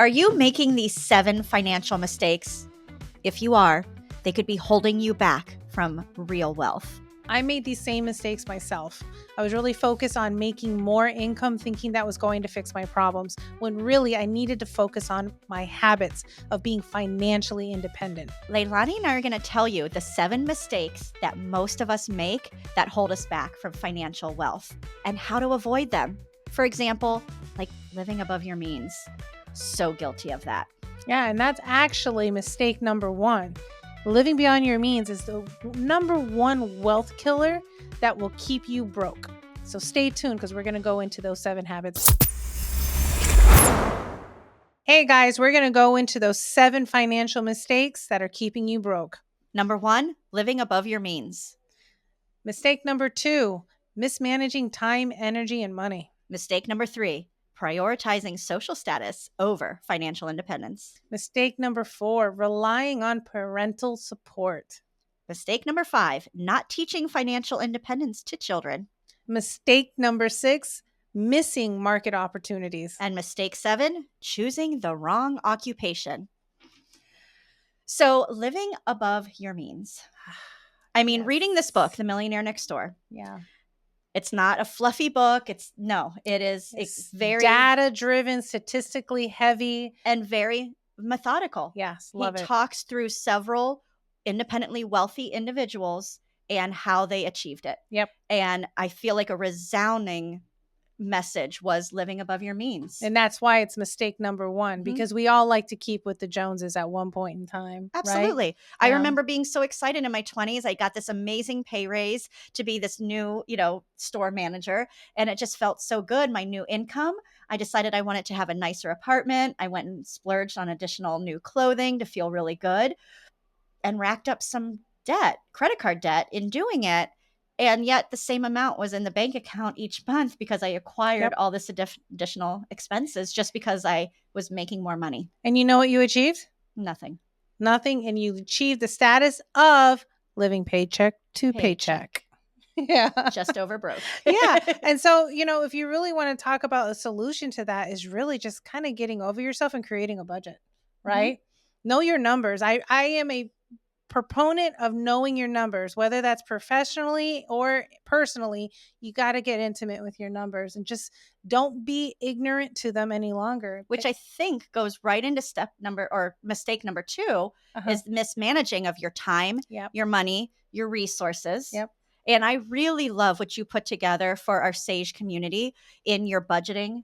Are you making these 7 financial mistakes? If you are, they could be holding you back from real wealth. I made these same mistakes myself. I was really focused on making more income, thinking that was going to fix my problems, when really I needed to focus on my habits of being financially independent. Leilani and I are going to tell you the 7 mistakes that most of us make that hold us back from financial wealth and how to avoid them. For example, like living above your means. So guilty of that. Yeah, and that's actually mistake number 1. Living beyond your means is the number 1 wealth killer that will keep you broke. So stay tuned because we're going to go into those 7 habits. Hey guys, we're going to go into those 7 financial mistakes that are keeping you broke. Number 1, living above your means. Mistake number 2, mismanaging time, energy, and money. Mistake number 3, prioritizing social status over financial independence. Mistake number 4, relying on parental support. Mistake number 5, not teaching financial independence to children. Mistake number 6, missing market opportunities. And mistake 7, choosing the wrong occupation. So living above your means. I mean, Yes. Reading this book, The Millionaire Next Door. Yeah. It's not a fluffy book. It's very data-driven, statistically heavy, and very methodical. Yes, love it. He talks through several independently wealthy individuals and how they achieved it. Yep. And I feel like a resounding message was living above your means. And that's why it's mistake number 1, because we all like to keep with the Joneses at one point in time. Absolutely. Right? I remember being so excited in my 20s. I got this amazing pay raise to be this new, store manager. And it just felt so good. My new income. I decided I wanted to have a nicer apartment. I went and splurged on additional new clothing to feel really good and racked up some debt, credit card debt in doing it. And yet the same amount was in the bank account each month because I acquired all this additional expenses just because I was making more money. And you know what you achieved? Nothing. And you achieved the status of living paycheck to paycheck. Yeah. Just over broke. Yeah. And so, if you really want to talk about a solution to that, is really just kind of getting over yourself and creating a budget, right? Mm-hmm. Know your numbers. I am a proponent of knowing your numbers, whether that's professionally or personally. You got to get intimate with your numbers and just don't be ignorant to them any longer. Which I think goes right into mistake number 2 is mismanaging of your time, your money, your resources. Yep. And I really love what you put together for our Sage community in your budgeting,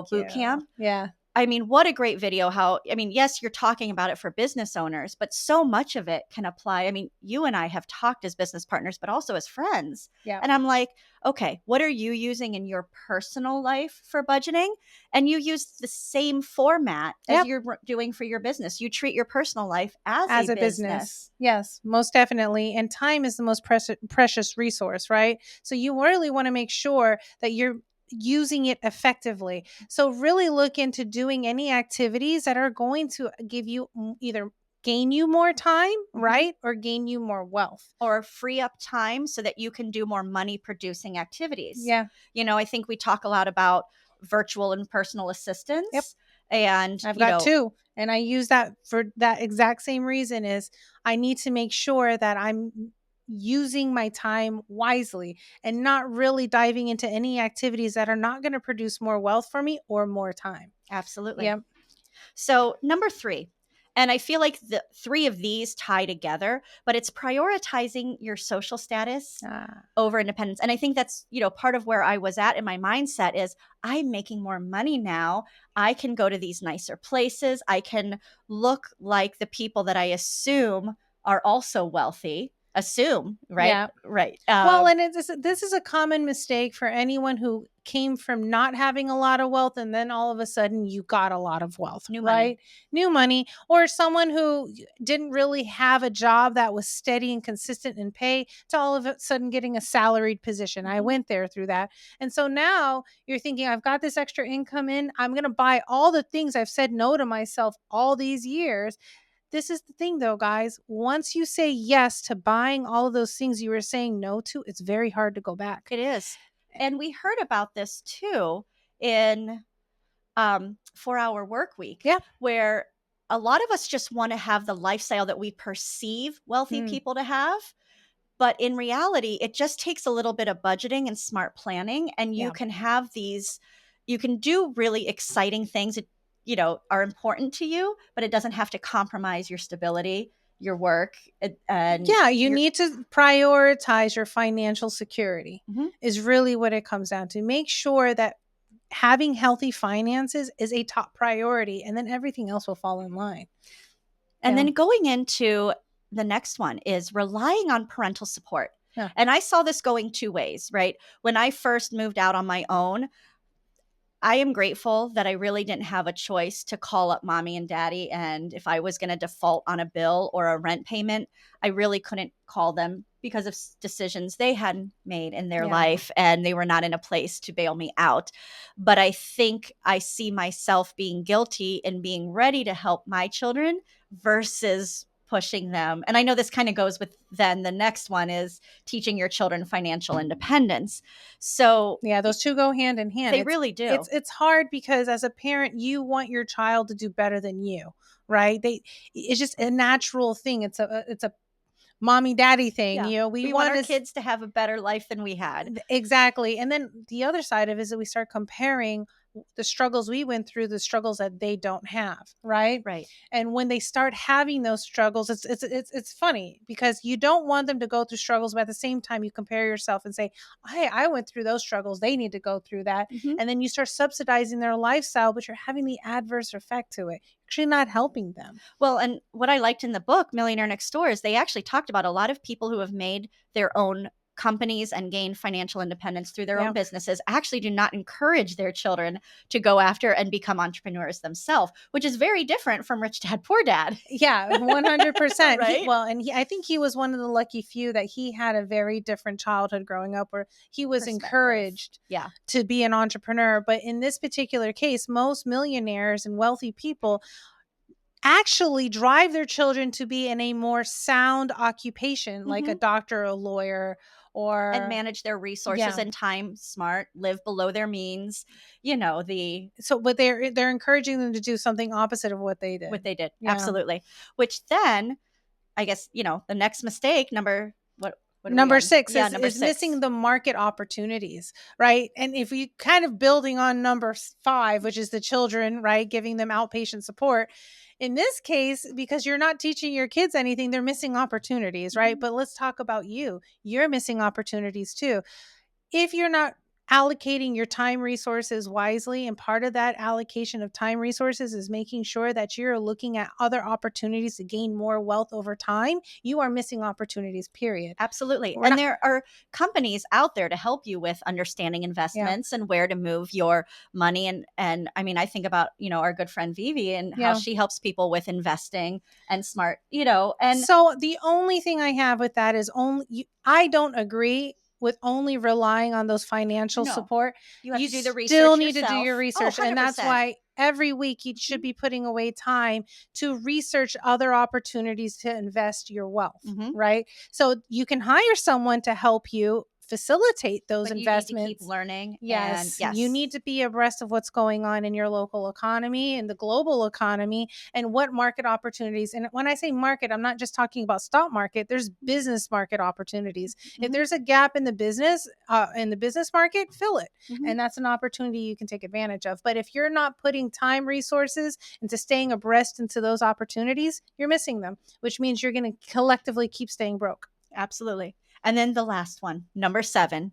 boot camp. Yeah. I mean, what a great video. Yes, you're talking about it for business owners, but so much of it can apply. I mean, you and I have talked as business partners, but also as friends. Yeah. And I'm like, okay, what are you using in your personal life for budgeting? And you use the same format as you're doing for your business. You treat your personal life as a business. Yes, most definitely. And time is the most precious resource, right? So you really want to make sure that you're using it effectively. So really look into doing any activities that are going to give you either gain you more time, right? Or gain you more wealth. Or free up time so that you can do more money producing activities. Yeah. I think we talk a lot about virtual and personal assistants. Yep. And I've got 2. And I use that for that exact same reason. Is I need to make sure that I'm using my time wisely and not really diving into any activities that are not going to produce more wealth for me or more time. Absolutely. Yeah. So number 3, and I feel like the 3 of these tie together, but it's prioritizing your social status over independence. And I think that's, part of where I was at in my mindset is I'm making more money now. I can go to these nicer places. I can look like the people that I assume are also wealthy. Right? Yeah. Right. And this is a common mistake for anyone who came from not having a lot of wealth and then all of a sudden you got a lot of wealth, right? New money, or someone who didn't really have a job that was steady and consistent in pay to all of a sudden getting a salaried position. I went there through that. And so now you're thinking, I've got this extra income in, I'm going to buy all the things I've said no to myself all these years. This is the thing though, guys. Once you say yes to buying all of those things you were saying no to, it's very hard to go back. It is. And we heard about this too in 4-hour work week, Yeah. where a lot of us just want to have the lifestyle that we perceive wealthy people to have. But in reality, it just takes a little bit of budgeting and smart planning. And you can have you can do really exciting things that, are important to you, but it doesn't have to compromise your stability, your work. And you need to prioritize your financial security is really what it comes down to. Make sure that having healthy finances is a top priority, and then everything else will fall in line. And then going into the next one is relying on parental support. Yeah. And I saw this going two ways, right? When I first moved out on my own, I am grateful that I really didn't have a choice to call up mommy and daddy. And if I was going to default on a bill or a rent payment, I really couldn't call them because of decisions they had made in their life, and they were not in a place to bail me out. But I think I see myself being guilty and being ready to help my children versus pushing them. And I know this kind of goes with then the next one is teaching your children financial independence. So those two go hand in hand. They really do. It's hard because as a parent, you want your child to do better than you, right? It's just a natural thing. It's a mommy daddy thing. We want our kids to have a better life than we had. Exactly. And then the other side of it is that we start comparing the struggles we went through, the struggles that they don't have, right? Right. And when they start having those struggles, it's funny because you don't want them to go through struggles, but at the same time you compare yourself and say, hey, I went through those struggles, they need to go through that. And then you start subsidizing their lifestyle, but you're having the adverse effect to it. You're actually not helping them. Well, and what I liked in the book Millionaire Next Door is they actually talked about a lot of people who have made their own companies and gain financial independence through their own businesses actually do not encourage their children to go after and become entrepreneurs themselves, which is very different from Rich Dad, Poor Dad. 100%. Right? I think he was one of the lucky few that he had a very different childhood growing up where he was encouraged to be an entrepreneur. But in this particular case, most millionaires and wealthy people actually drive their children to be in a more sound occupation, like a doctor, a lawyer, and manage their resources and time smart, live below their means, but they're encouraging them to do something opposite of what they did. Absolutely. Which then I guess, the next mistake, number 6 is missing the market opportunities, right? And if we kind of building on number 5, which is the children, right, giving them outpatient support. In this case, because you're not teaching your kids anything, they're missing opportunities, right? But let's talk about you. You're missing opportunities too. If you're not allocating your time resources wisely, and part of that allocation of time resources is making sure that you're looking at other opportunities to gain more wealth over time, you are missing opportunities, period. Absolutely. There are companies out there to help you with understanding investments and where to move your money. And I mean, I think about, our good friend Vivi and how she helps people with investing and smart, and so the only thing I have with that is I don't agree with only relying on those financial support. You have to do the research still need yourself. To do your research. And that's why every week you should be putting away time to research other opportunities to invest your wealth, right? So you can hire someone to help you facilitate those investments. You need to keep learning. Yes. You need to be abreast of what's going on in your local economy and the global economy and what market opportunities. And when I say market, I'm not just talking about stock market. There's business market opportunities. If there's a gap in the business market, fill it. And that's an opportunity you can take advantage of. But if you're not putting time, resources into staying abreast into those opportunities, you're missing them, which means you're going to collectively keep staying broke. Absolutely. And then the last one, number 7.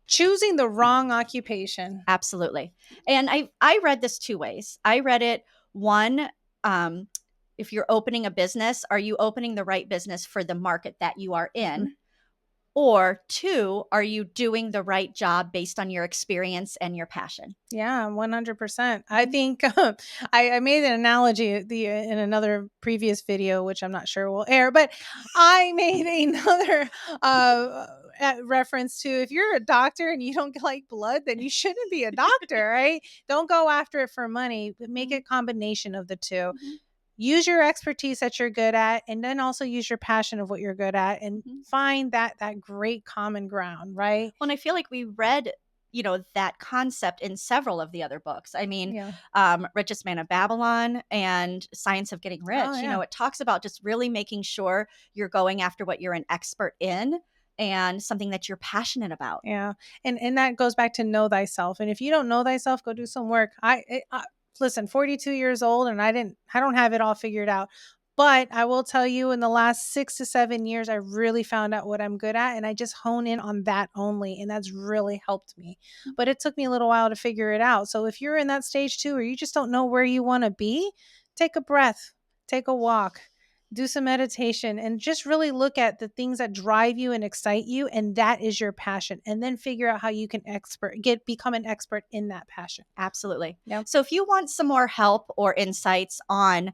Choosing the wrong occupation. Absolutely. And I read this 2 ways. I read it, one, if you're opening a business, are you opening the right business for the market that you are in? Or 2, are you doing the right job based on your experience and your passion? 100%. I think I made an analogy in another previous video, which I'm not sure will air, but I made another reference to if you're a doctor and you don't like blood, then you shouldn't be a doctor, right? Don't go after it for money, but make a combination of the two. Use your expertise that you're good at, and then also use your passion of what you're good at, and find that great common ground, right? Well, and I feel like we read, that concept in several of the other books. I mean, Yeah. Richest Man of Babylon and Science of Getting Rich. Oh, yeah. It talks about just really making sure you're going after what you're an expert in and something that you're passionate about. Yeah. And that goes back to know thyself. And if you don't know thyself, go do some work. Listen, 42 years old, and I don't have it all figured out. But I will tell you, in the last 6 to 7 years, I really found out what I'm good at, and I just hone in on that only, and that's really helped me. But it took me a little while to figure it out. So if you're in that stage too, or you just don't know where you want to be, take a breath, take a walk, do some meditation, and just really look at the things that drive you and excite you, and that is your passion. And then figure out how you can become an expert in that passion. Absolutely. Yeah. So if you want some more help or insights on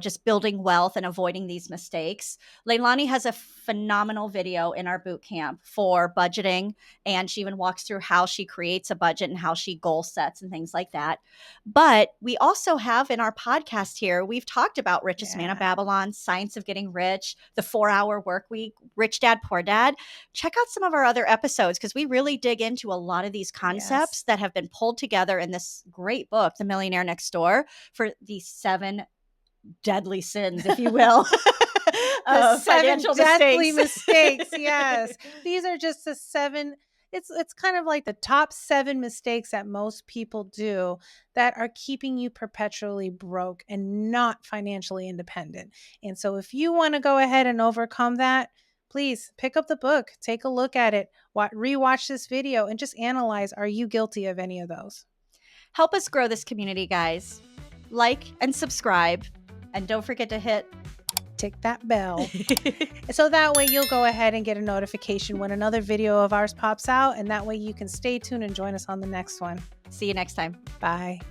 just building wealth and avoiding these mistakes, Leilani has a phenomenal video in our boot camp for budgeting. And she even walks through how she creates a budget and how she goal sets and things like that. But we also have in our podcast here, we've talked about Richest Man of Babylon, Science of Getting Rich, the 4-Hour Work Week, Rich Dad, Poor Dad. Check out some of our other episodes because we really dig into a lot of these concepts that have been pulled together in this great book, The Millionaire Next Door, for these 7 deadly sins, if you will. The 7 deadly mistakes. mistakes. Yes. These are just the 7. It's kind of like the top 7 mistakes that most people do that are keeping you perpetually broke and not financially independent. And so if you want to go ahead and overcome that, please pick up the book, take a look at it, rewatch this video, and just analyze, are you guilty of any of those? Help us grow this community, guys. Like and subscribe. And don't forget to tick that bell. So that way you'll go ahead and get a notification when another video of ours pops out. And that way you can stay tuned and join us on the next one. See you next time. Bye.